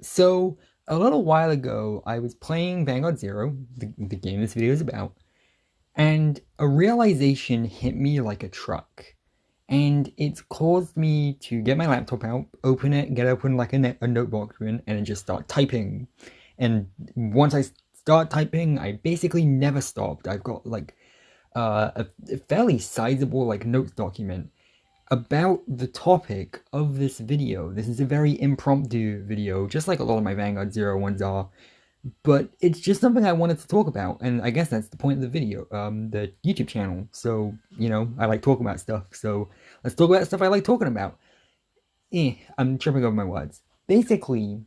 So, a little while ago, I was playing Vanguard Zero, the game this video is about, and a realization hit me like a truck. And it's caused me to get my laptop out, open it, get open like a notebook and then just start typing. And once I start typing, I basically never stopped. I've got like a fairly sizable like notes document about the topic of this video. This is a very impromptu video, just like a lot of my Vanguard Zero ones are, but it's just something I wanted to talk about, and I guess that's the point of the video, the YouTube channel. So, I like talking about stuff, so let's talk about stuff I like talking about. I'm tripping over my words. Basically,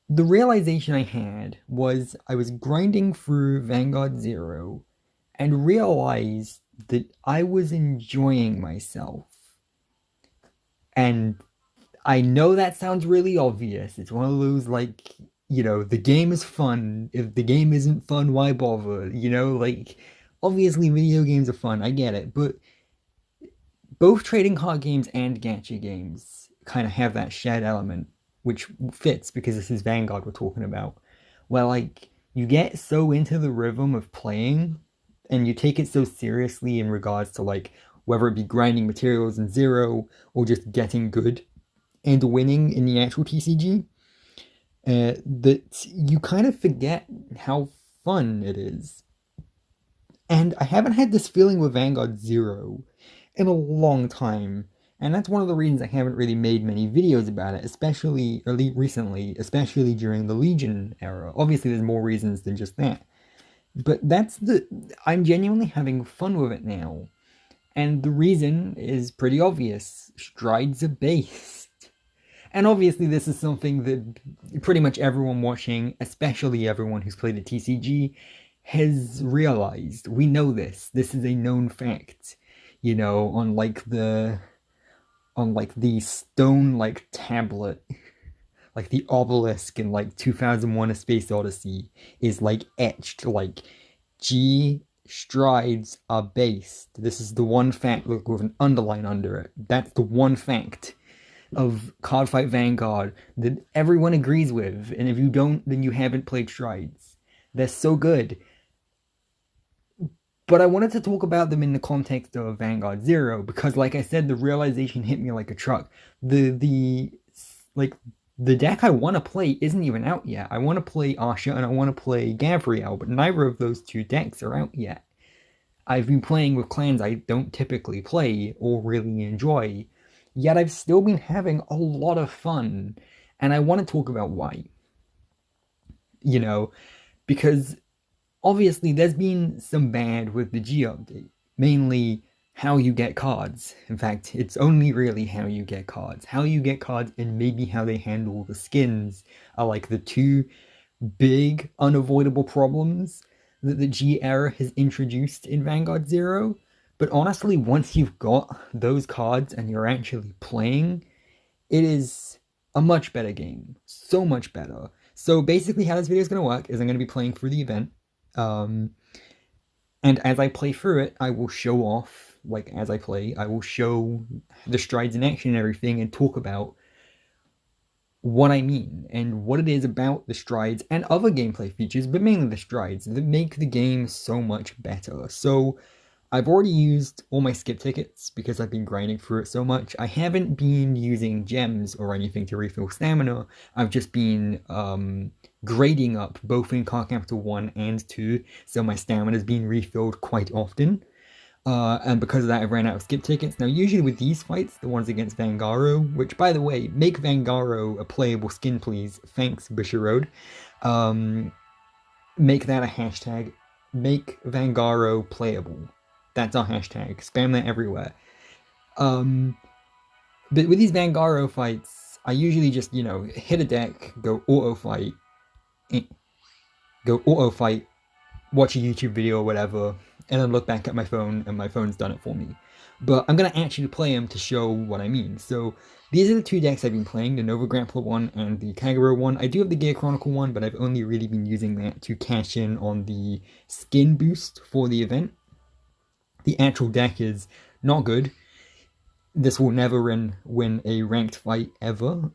the realization I had was I was grinding through Vanguard Zero and realized that I was enjoying myself. And I know that sounds really obvious. It's one of those, like, the game is fun. If the game isn't fun, why bother? Obviously video games are fun, I get it. But both trading card games and gacha games kind of have that shared element, which fits because this is Vanguard we're talking about. Where, like, you get so into the rhythm of playing and you take it so seriously in regards to, like, whether it be grinding materials in Zero or just getting good and winning in the actual TCG, that you kind of forget how fun it is. And I haven't had this feeling with Vanguard Zero in a long time, and that's one of the reasons I haven't really made many videos about it, especially recently, especially during the Legion era. Obviously, there's more reasons than just that. But I'm genuinely having fun with it now. And the reason is pretty obvious. Strides are based. And obviously this is something that pretty much everyone watching, especially everyone who's played a TCG, has realized. We know this. This is a known fact. On the stone like tablet, like the obelisk in like 2001: A Space Odyssey is like etched like G strides are based. This is the one fact, look, with an underline under it. That's the one fact of Cardfight Vanguard that everyone agrees with, and if you don't, then you haven't played Strides. They're so good. But I wanted to talk about them in the context of Vanguard Zero because, like I said, the realization hit me like a truck. The deck I want to play isn't even out yet. I want to play Asha and I want to play Gabrielle, but neither of those two decks are out yet. I've been playing with clans I don't typically play or really enjoy, yet I've still been having a lot of fun, and I want to talk about why. Because obviously there's been some bad with the G update, mainly how you get cards. In fact, it's only really how you get cards. How you get cards and maybe how they handle the skins are like the two big unavoidable problems that the G era has introduced in Vanguard Zero. But honestly, once you've got those cards and you're actually playing, it is a much better game. So much better. So basically how this video is going to work is I'm going to be playing through the event. And as I play through it, I will show off, like as I play, I will show the strides in action and everything and talk about what I mean and what it is about the strides and other gameplay features, but mainly the strides, that make the game so much better. So I've already used all my skip tickets because I've been grinding through it so much. I haven't been using gems or anything to refill stamina. I've just been grading up both in Card Capital 1 and 2, so my stamina's been refilled quite often. And because of that, I've ran out of skip tickets. Now, usually with these fights, the ones against Vangaro, which, by the way, make Vangaro a playable skin, please. Thanks, bushiroad. Make that a hashtag. Make Vangaro playable. That's our hashtag. Spam that everywhere. But with these Vangaro fights, I usually just, hit a deck, go auto fight, watch a YouTube video or whatever, and then look back at my phone, and my phone's done it for me. But I'm going to actually play them to show what I mean. So these are the two decks I've been playing, the Nova Grappler one and the Kagero one. I do have the Gear Chronicle one, but I've only really been using that to cash in on the skin boost for the event. The actual deck is not good. This will never win a ranked fight ever.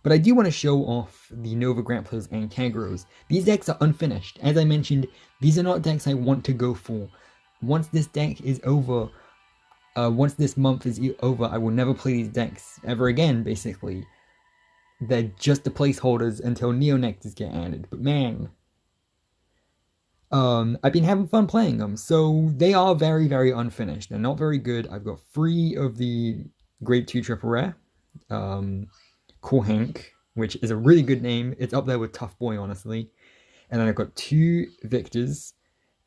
But I do want to show off the Nova Grapplers and Kageros. These decks are unfinished. As I mentioned, these are not decks I want to go for. Once this deck is over, once this month is over, I will never play these decks ever again, basically. They're just the placeholders until Neonectars get added. But man, I've been having fun playing them. So they are very, very unfinished. They're not very good. I've got 3 of the Grade 2 Triple Rare. Cool Hank, which is a really good name. It's up there with Tough Boy, honestly. And then I've got 2 Victors,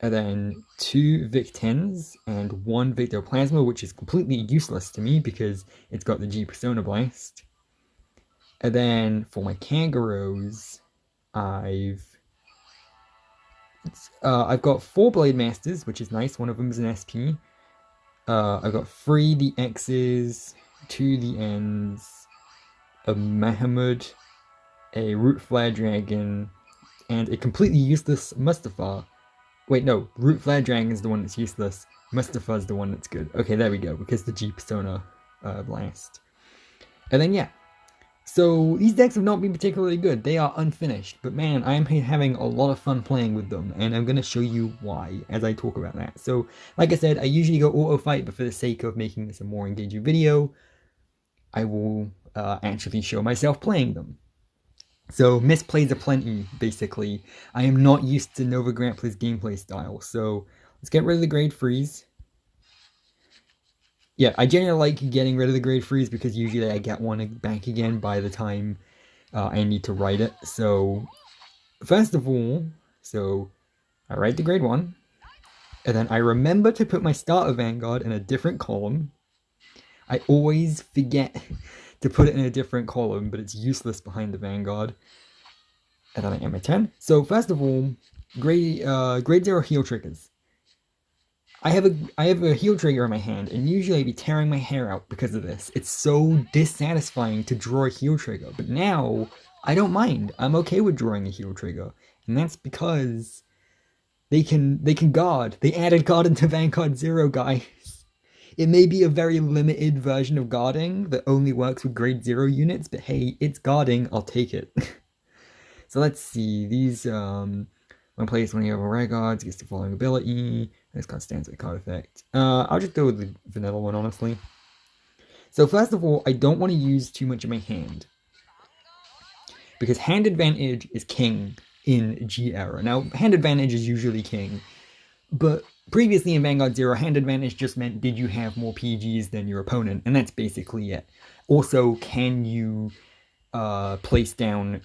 and then 2 Vic-10s, and 1 Victoplasma, which is completely useless to me because it's got the G Persona Blast. And then for my Kageros, I've got 4 Blade Masters, which is nice. One of them is an SP. I've got 3 the X's, 2 the N's, a Mahamud, a Root Flare Dragon, and a completely useless Mustafa. Wait, no, Root Flare Dragon is the one that's useless. Mustafa is the one that's good. Okay, there we go, because the G Persona Blast. And then, yeah. So, these decks have not been particularly good. They are unfinished. But man, I am having a lot of fun playing with them. And I'm going to show you why as I talk about that. So, like I said, I usually go auto fight. But for the sake of making this a more engaging video, I will actually show myself playing them. So, misplays aplenty, basically. I am not used to Nova Grappler's gameplay style. So, let's get rid of the Grade Freeze. Yeah, I generally like getting rid of the Grade Freeze because usually I get one back again by the time I need to write it. So, first of all, I write the Grade 1, and then I remember to put my starter Vanguard in a different column. I always forget to put it in a different column, but it's useless behind the Vanguard. And then I get my 10. So, first of all, Grade 0 heal triggers. I have a heal trigger in my hand, and usually I'd be tearing my hair out because of this. It's so dissatisfying to draw a heal trigger, but now I don't mind. I'm okay with drawing a heal trigger, and that's because they can guard. They added guard into Vanguard Zero, guys. It may be a very limited version of guarding that only works with Grade 0 units, but hey, it's guarding. I'll take it. So let's see these. When placed when you have a rare guards, gets the following ability. This card stands with card effect. I'll just go with the vanilla one, honestly. So first of all, I don't want to use too much of my hand. Because hand advantage is king in G era. Now, hand advantage is usually king. But previously in Vanguard Zero, hand advantage just meant did you have more PGs than your opponent? And that's basically it. Also, can you place down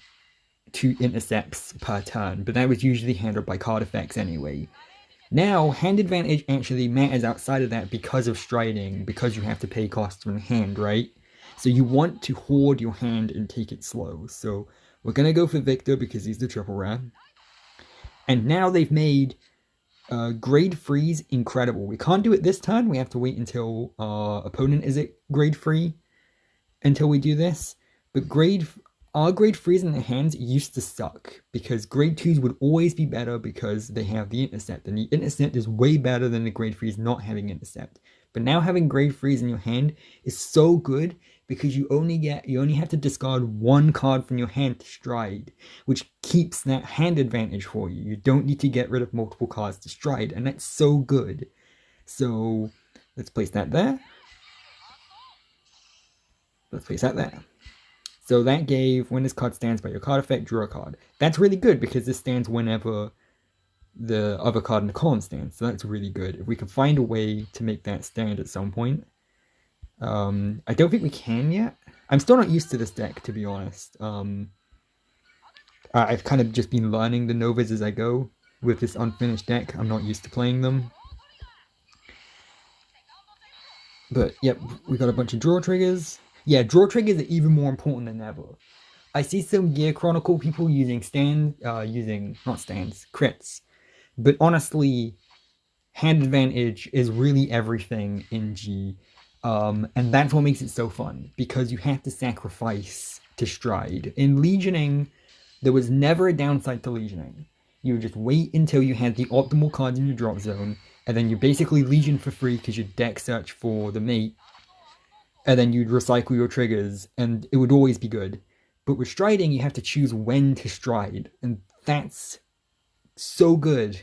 2 intercepts per turn, but that was usually handled by card effects anyway. Now, hand advantage actually matters outside of that because of striding, because you have to pay costs from the hand, right? So you want to hoard your hand and take it slow. So we're going to go for Victor because he's the triple rare. And now they've made Grade Freeze incredible. We can't do it this turn. We have to wait until our opponent is at Grade Free until we do this. But our Grade Freeze in their hands used to suck, because Grade 2s would always be better because they have the Intercept, and the Intercept is way better than the Grade Freeze not having Intercept. But now having Grade Freeze in your hand is so good because you only have to discard 1 card from your hand to stride, which keeps that hand advantage for you. You don't need to get rid of multiple cards to stride, and that's so good. So let's place that there. Let's place that there. So that gave, when this card stands by your card effect, draw a card. That's really good because this stands whenever the other card in the column stands. So that's really good. If we can find a way to make that stand at some point. I don't think we can yet. I'm still not used to this deck, to be honest. I've kind of just been learning the Novas as I go with this unfinished deck. I'm not used to playing them. But, yep, we got a bunch of draw triggers. Yeah, draw triggers are even more important than ever. I see some Gear Chronicle people using crits. But honestly, hand advantage is really everything in G. And that's what makes it so fun, because you have to sacrifice to stride. In Legioning, there was never a downside to Legioning. You would just wait until you had the optimal cards in your drop zone, and then you basically Legion for free because you deck search for the mate, and then you'd recycle your triggers, and it would always be good. But with striding, you have to choose when to stride, and that's so good.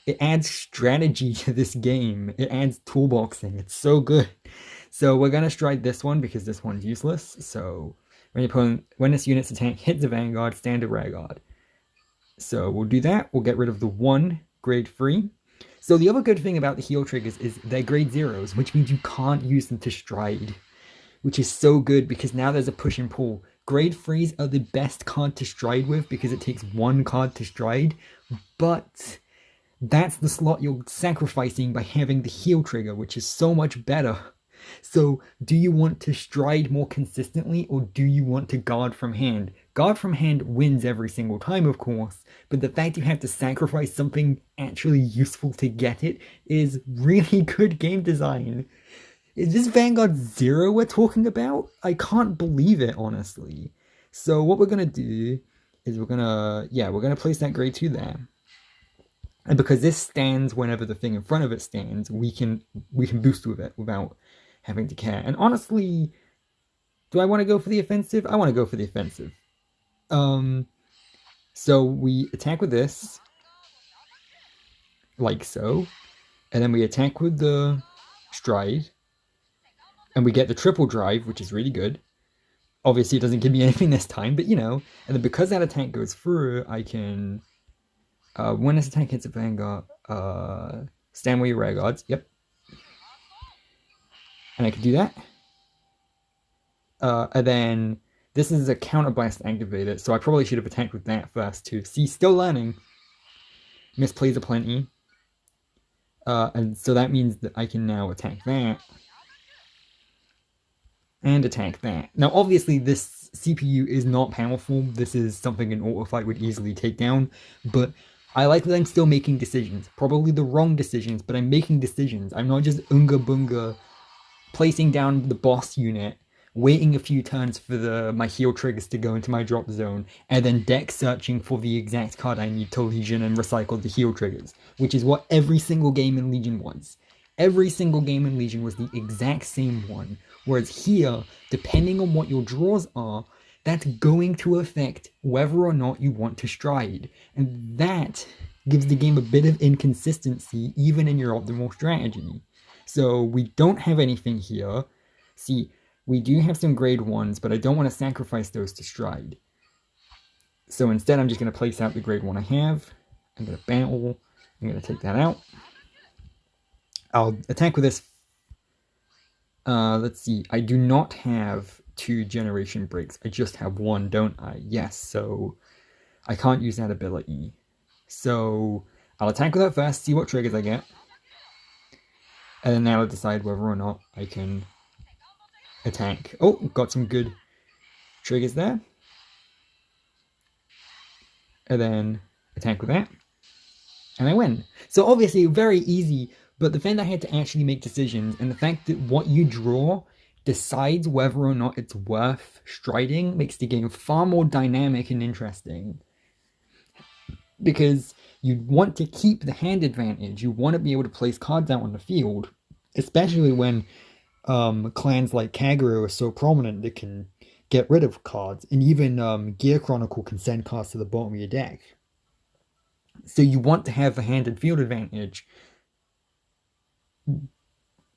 It adds strategy to this game. It adds toolboxing. It's so good. So we're gonna stride this one because this one's useless. So when this unit's attack hits a Vanguard, stand a Vanguard. So we'll do that. We'll get rid of the one grade 3. So the other good thing about the heal triggers is they're grade 0s, which means you can't use them to stride, which is so good because now there's a push and pull. Grade 3s are the best card to stride with because it takes one card to stride, but that's the slot you're sacrificing by having the heal trigger, which is so much better. So do you want to stride more consistently, or do you want to guard from hand? Guard from hand wins every single time, of course, but the fact you have to sacrifice something actually useful to get it is really good game design. Is this Vanguard Zero we're talking about? I can't believe it, honestly. So what we're gonna do is we're gonna place that grade 2 there. And because this stands whenever the thing in front of it stands, we can boost with it without having to care. And honestly, do I want to go for the offensive? I want to go for the offensive. So we attack with this, like so, and then we attack with the stride, and we get the triple drive, which is really good. Obviously, it doesn't give me anything this time, but you know. And then because that attack goes through, I can, when this attack hits a Vanguard, stand where your rear guards. Yep. And I can do that. And then this is a counterblast activator, so I probably should have attacked with that first too. See, still learning. Misplays aplenty. And so that means that I can now attack that. And attack that. Now, obviously, this CPU is not powerful. This is something an auto fight would easily take down. But I like that I'm still making decisions. Probably the wrong decisions, but I'm making decisions. I'm not just unga bunga placing down the boss unit, waiting a few turns for my heal triggers to go into my drop zone, and then deck searching for the exact card I need to Legion and recycle the heal triggers, which is what every single game in Legion was. Every single game in Legion was the exact same one, whereas here, depending on what your draws are, that's going to affect whether or not you want to stride, and that gives the game a bit of inconsistency even in your optimal strategy. So we don't have anything here. See, we do have some grade 1s, but I don't want to sacrifice those to stride. So instead, I'm just going to place out the grade 1 I have. I'm going to battle. I'm going to take that out. I'll attack with this. Let's see. I do not have 2 generation breaks. I just have 1, don't I? Yes, so I can't use that ability. So I'll attack with that first, see what triggers I get. And then now I'll decide whether or not I can attack. Oh, got some good triggers there. And then attack with that. And I win. So obviously very easy, but the fact that I had to actually make decisions, and the fact that what you draw decides whether or not it's worth striding, makes the game far more dynamic and interesting. Because you want to keep the hand advantage. You want to be able to place cards out on the field, especially when clans like Kagero are so prominent that can get rid of cards, and even Gear Chronicle can send cards to the bottom of your deck. So you want to have the hand and field advantage,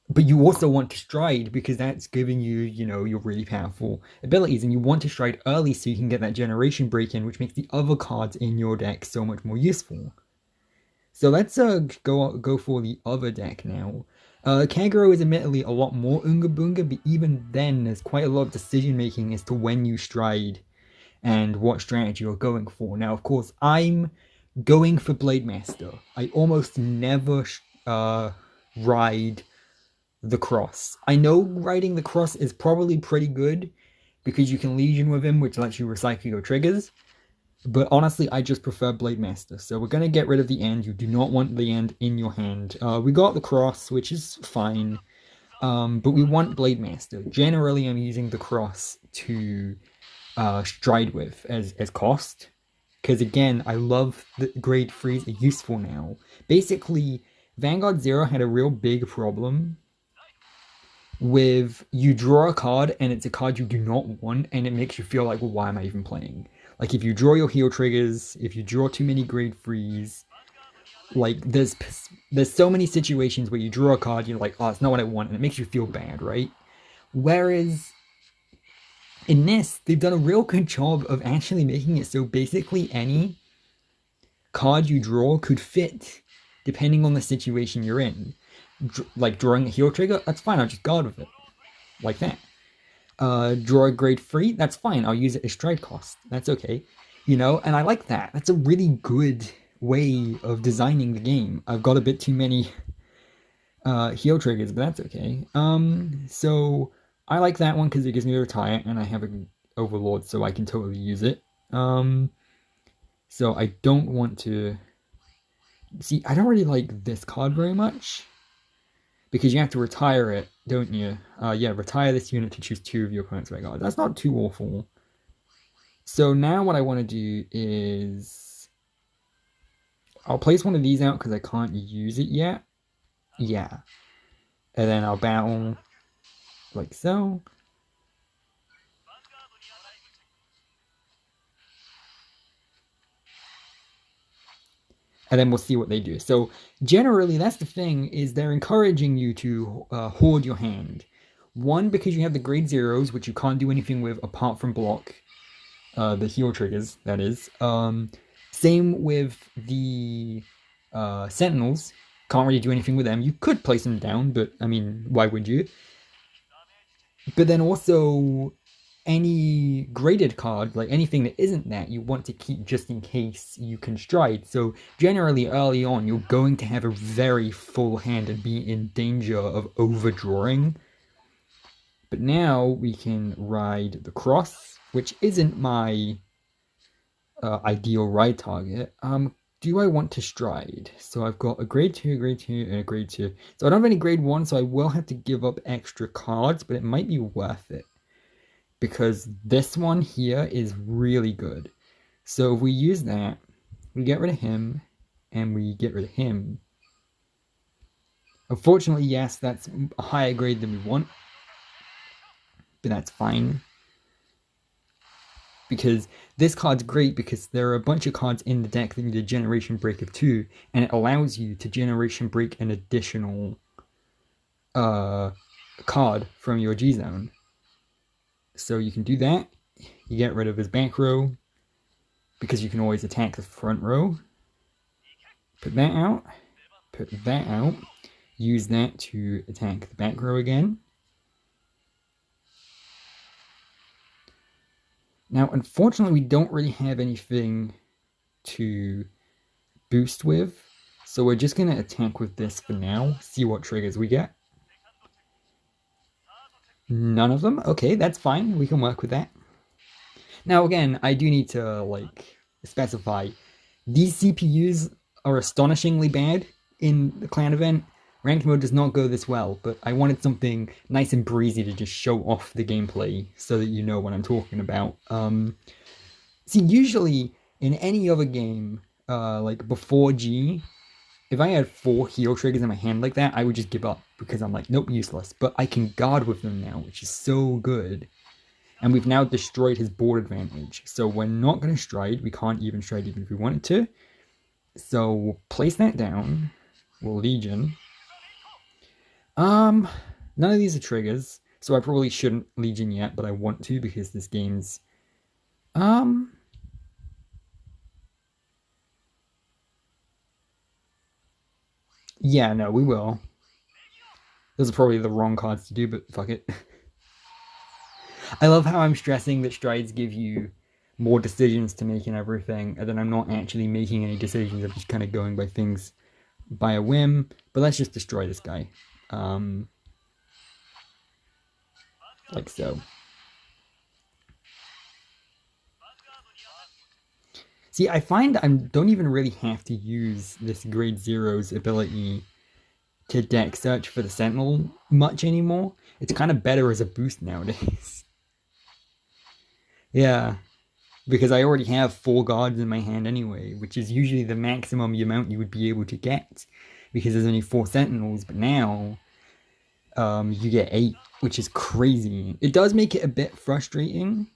but you also want to stride because that's giving you, you know, your really powerful abilities, and you want to stride early so you can get that generation break in, which makes the other cards in your deck so much more useful. So let's go for the other deck now. Kagero is admittedly a lot more Unga Bunga, but even then there's quite a lot of decision making as to when you stride and what strategy you're going for. Now, of course, I'm going for Blade Master. I almost never ride the Cross. I know riding the Cross is probably pretty good because you can Legion with him, which lets you recycle your triggers. But honestly, I just prefer Blade Master. So we're going to get rid of the end. You do not want the end in your hand. We got the Cross, which is fine. But we want Blade Master. Generally, I'm using the Cross to stride with as cost. Because again, I love that grade 3s are useful now. Basically, Vanguard Zero had a real big problem with you draw a card and it's a card you do not want, and it makes you feel like, well, why am I even playing? Like if you draw your heal triggers, if you draw too many grade 3s, like there's so many situations where you draw a card, you're like, oh, it's not what I want, and it makes you feel bad, right? Whereas in this, they've done a real good job of actually making it so basically any card you draw could fit depending on the situation you're in. Like drawing a heal trigger, that's fine, I'll just guard with it. Like that. Draw a grade 3, that's fine, I'll use it as stride cost. That's okay. You know, and I like that. That's a really good way of designing the game. I've got a bit too many heal triggers, but that's okay. So I like that one because it gives me a retire, and I have an overlord, so I can totally use it. So I don't want to... See, I don't really like this card very much, because you have to retire it, don't you? Yeah, retire this unit to choose 2 of your opponent's Vanguard. That's not too awful. So now what I want to do is... I'll place one of these out because I can't use it yet. Yeah. And then I'll battle like so. And then we'll see what they do. So generally, that's the thing, is they're encouraging you to hoard your hand. One, because you have the grade 0s, which you can't do anything with apart from block. The heal triggers, that is. Same with the Sentinels. Can't really do anything with them. You could place them down, but, I mean, why would you? But then also, any graded card, like anything that isn't that, you want to keep just in case you can stride. So generally early on, you're going to have a very full hand and be in danger of overdrawing. But now we can ride the cross, which isn't my ideal ride target. Do I want to stride? So I've got a grade 2, and a grade 2. So I don't have any grade 1, so I will have to give up extra cards, but it might be worth it, because this one here is really good. So if we use that, we get rid of him, and we get rid of him. Unfortunately, yes, that's a higher grade than we want, but that's fine. Because this card's great because there are a bunch of cards in the deck that need a generation break of 2, and it allows you to generation break an additional card from your G-Zone. So you can do that. You get rid of his back row, because you can always attack the front row. Put that out. Put that out. Use that to attack the back row again. Now, unfortunately, we don't really have anything to boost with, so we're just going to attack with this for now, see what triggers we get. None of them? Okay, that's fine, we can work with that. Now, again, I do need to, like, specify, these CPUs are astonishingly bad in the clan event. Ranked mode does not go this well, but I wanted something nice and breezy to just show off the gameplay so that you know what I'm talking about. See, usually in any other game, like before G, if I had 4 heal triggers in my hand like that, I would just give up because I'm like, nope, useless. But I can guard with them now, which is so good. And we've now destroyed his board advantage. So we're not going to stride. We can't even stride even if we wanted to. So we'll place that down. We'll Legion. None of these are triggers, so I probably shouldn't Legion yet, but I want to because this game's, yeah, no, we will. Those are probably the wrong cards to do, but fuck it. I love how I'm stressing that strides give you more decisions to make and everything, and then I'm not actually making any decisions, I'm just kind of going by things by a whim, but let's just destroy this guy. Like so. See, I find I don't even really have to use this grade 0's ability to deck search for the Sentinel much anymore. It's kind of better as a boost nowadays. Yeah, because I already have 4 guards in my hand anyway, which is usually the maximum amount you would be able to get, because there's only 4 Sentinels, but now You get 8, which is crazy. It does make it a bit frustrating.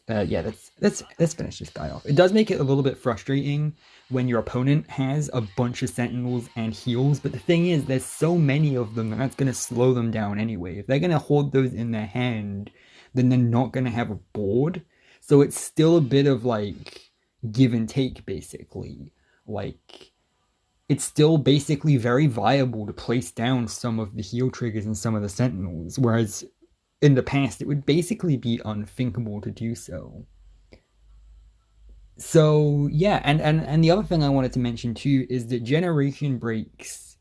Yeah, let's finish this guy off. It does make it a little bit frustrating when your opponent has a bunch of sentinels and heals, but the thing is, there's so many of them that that's gonna slow them down anyway. If they're gonna hold those in their hand, then they're not gonna have a board. So it's still a bit of like give and take, basically. Like it's still basically very viable to place down some of the heal triggers and some of the sentinels, whereas in the past it would basically be unthinkable to do so. So yeah, and the other thing I wanted to mention too is that generation breaks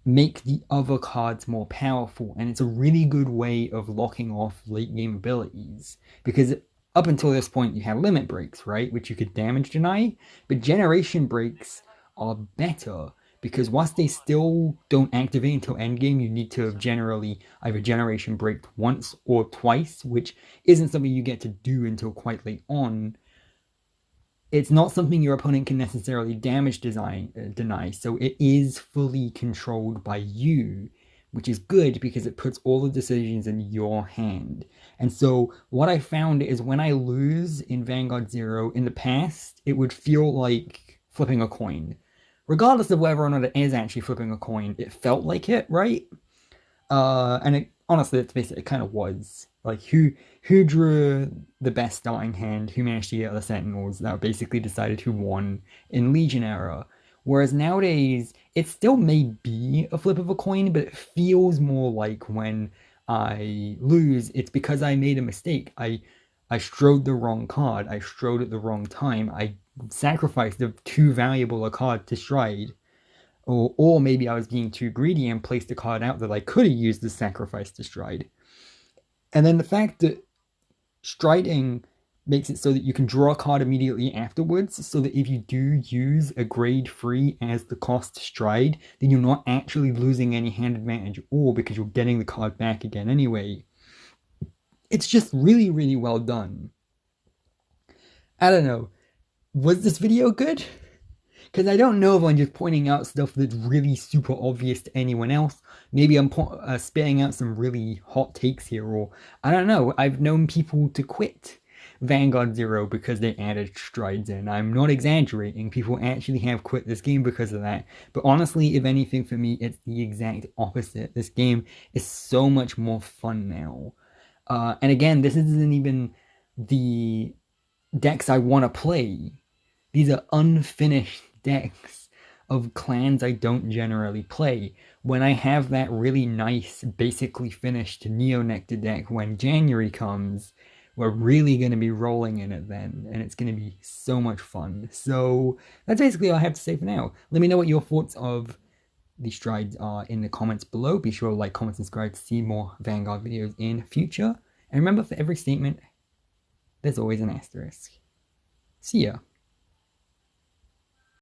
make the other cards more powerful, and it's a really good way of locking off late game abilities, because up until this point you have limit breaks, right, which you could damage deny, but generation breaks are better because whilst they still don't activate until endgame, you need to have generally either generation break once or twice, which isn't something you get to do until quite late on. It's not something your opponent can necessarily deny, so it is fully controlled by you, which is good because it puts all the decisions in your hand. And so what I found is when I lose in Vanguard Zero in the past, it would feel like flipping a coin. Regardless of whether or not it is actually flipping a coin, it felt like it, right? And it, honestly, let's face it, it kind of was. Like, who drew the best starting hand, who managed to get the Sentinels, that basically decided who won in Legion era. Whereas nowadays, it still may be a flip of a coin, but it feels more like when I lose, it's because I made a mistake. I strode the wrong card. I strode at the wrong time. I sacrificed a too valuable a card to stride. Or maybe I was being too greedy and placed a card out that I could have used as sacrifice to stride. And then the fact that striding makes it so that you can draw a card immediately afterwards, so that if you do use a grade 3 as the cost to stride, then you're not actually losing any hand advantage at all because you're getting the card back again anyway. It's just really, really well done. I don't know. Was this video good? Because I don't know if I'm just pointing out stuff that's really super obvious to anyone else. Maybe I'm spitting out some really hot takes here, or I don't know. I've known people to quit Vanguard Zero because they added strides in. I'm not exaggerating. People actually have quit this game because of that. But honestly, if anything, for me, it's the exact opposite. This game is so much more fun now. And again, this isn't even the decks I want to play. These are unfinished decks of clans I don't generally play. When I have that really nice, basically finished Neo-Nectar deck when January comes, we're really going to be rolling in it then, and it's going to be so much fun. So that's basically all I have to say for now. Let me know what your thoughts of the strides are in the comments below. Be sure to like, comment, subscribe to see more Vanguard videos in future. And remember, for every statement, there's always an asterisk. See ya.